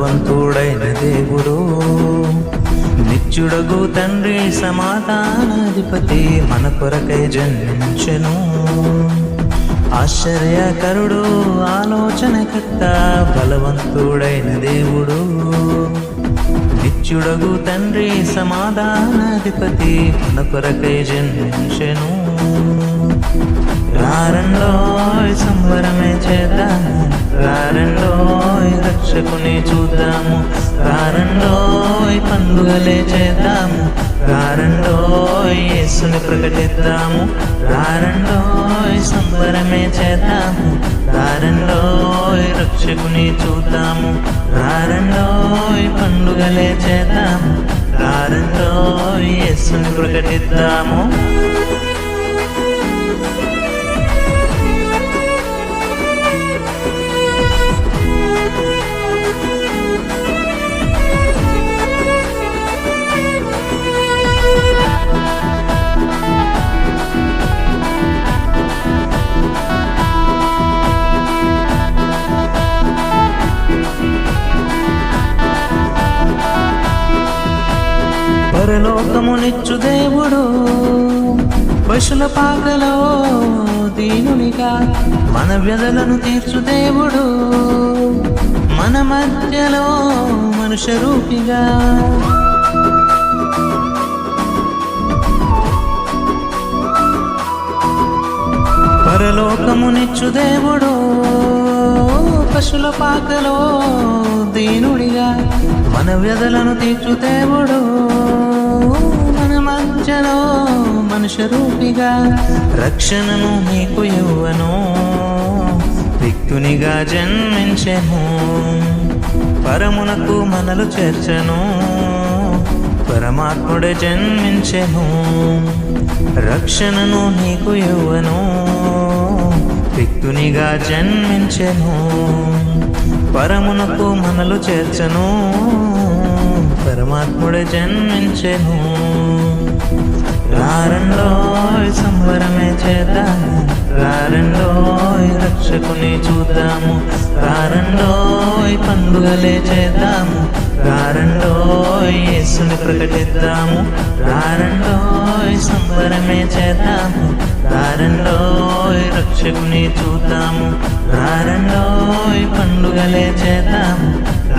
బలవంతుడైన దేవుడు, నిత్యుడగు తండ్రి సమాధానాధిపతి మన కొరకై జన్మించెను. ఆశ్చర్యకరుడు ఆలోచనకర్త బలవంతుడైన దేవుడు, నిత్యుడగు తండ్రి సమాధానాధిపతి మన కొరకై జన్మించెను. రారండోయ్ సంబరమే చేద్దాము, రారండోయ్ రక్షకుని చూద్దాము, రారండోయ్ పండుగలే చేద్దాము, రారండోయ్ యేసుని ప్రకటిద్దాము, రారండోయ్ సంబరమే చేద్దాము, రారండోయ్ రక్షకుని చూద్దాము, రారండోయ్ పండుగలే చేద్దాము, రారండోయ్ యేసుని ప్రకటిద్దాము. పరలోకమునిచ్చు దేవుడు, పశుల పాకలో దీనునిగా మన వ్యధలను తీర్చు దేవుడు, మన మధ్యలో మనుష్య రూపిగా. పరలోకమునిచ్చు దేవుడు, పశుల పాకలో దీనుడిగా మన వ్యధలను తీర్చు దేవుడు, మన మధ్యలో మనుష్య రూపిగా. రక్షణను నీకు ఇవ్వను, రిక్తునిగా జన్మించెను, పరమునకు మనలు చేర్చెను, పరమాత్ముడే జన్మించెను. రక్షణను నీకు ఇవ్వను, రిక్తునిగా జన్మించెను, పరమునకు మనలు చేర్చెను, పరమాత్ముడే జన్మించెను. రారండోయ్ సంబరమే చేద్దాము, రారండోయ్ రక్షకుని చూద్దాము, రారండోయ్ పండుగలే చేద్దాము, రారండోయ్ యేసుని ప్రకటిద్దాము, రారండోయ్ సంబరమే చేద్దాము, రారండోయ్ రక్షకుని చూద్దాము, రారండోయ్ పండుగలే చేద్దాము,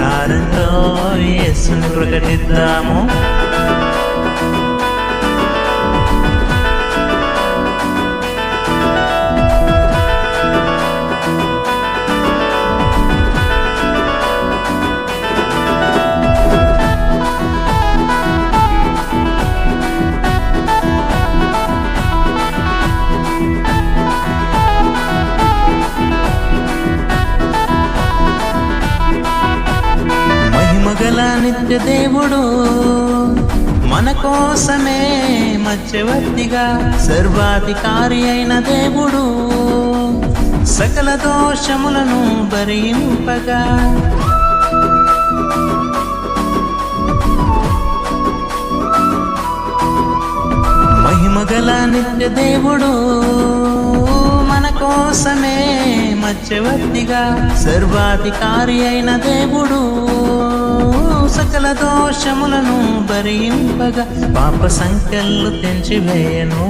రారండోయ్ యేసుని ప్రకటిద్దాము. మహిమగల నిత్య దేవుడు, మన కోసమే మధ్యవర్తిగా సర్వాధికారి అయిన దేవుడు, సకల దోషములను భరింపగా. మహిమగల నిత్య దేవుడు, మన కోసమే మధ్యవర్తిగా సర్వాధికారి అయిన దేవుడు, సకల దోషములను భరింపగా. పాప సంఖ్యలు తెంచివేయను,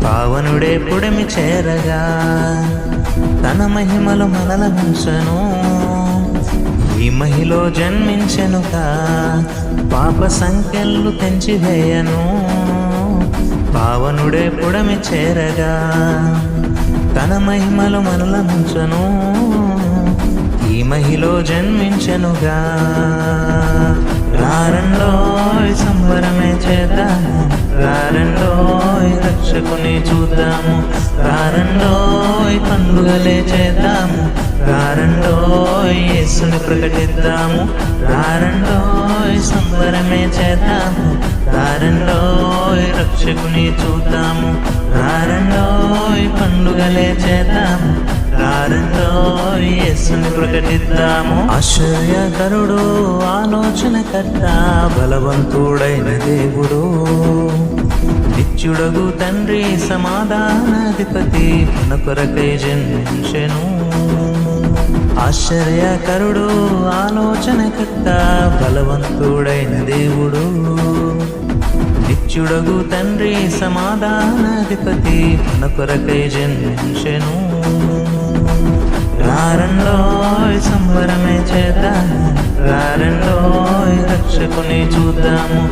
పావనుడే పుడమి చేరగా, తన మహిమలు మనల ఉంచెను, ఈ మహిలో జన్మించెనుగా. పాప సంఖ్యలు తెంచివేయను, పావనుడే పుడమి చేరగా, తన మహిమలు మనల ఉంచెను, ఈ మహిలో జన్మించెనుగా. రారండోయ్ సంబరమే చేద్దాము, రారండోయ్ రక్షకుని చూద్దాము, రారండోయ్ పండుగలే చేద్దాము, రారండోయ్ యేసుని ప్రకటిద్దాము, రారండోయ్ సంబరమే చేద్దాము, రారండోయ్ రక్షకుని చూద్దాము, రారండోయ్ పండుగలే చేద్దాము, రారండోయ్ యేసుని ప్రకటిద్దాము. ఆశ్చర్యకరుడు ఆలోచనకర్త బలవంతుడైన దేవుడు, నిత్యుడగు తండ్రి సమాధానాధిపతి మన కొరకై జన్మించెను. ఆశ్చర్యకరుడు రక్షణకర్త బలవంతుడైన దేవుడు, నిత్యుడగు తండ్రి సమాధానాధిపతి మన కొరకై జన్మించెను. రారండోయ్ సంబరమే చేద్దాము, రారండోయ్ రక్షకుని చూద్దాము,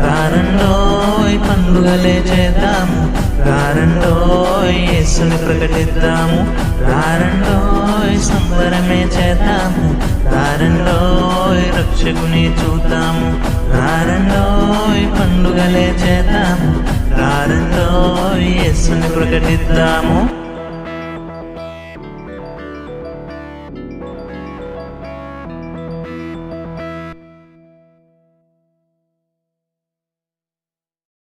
రారండోయ్ పండుగలే చేద్దాము, రారండోయ్ యేసుని ప్రకటిద్దాము, రారండోయ్ సంబరమే చేద్దాము, రారండోయ్ రక్షకుని చూద్దాము, రారండోయ్ పండుగలే చేద్దాము, రారండోయ్ యేసుని ప్రకటిద్దాము.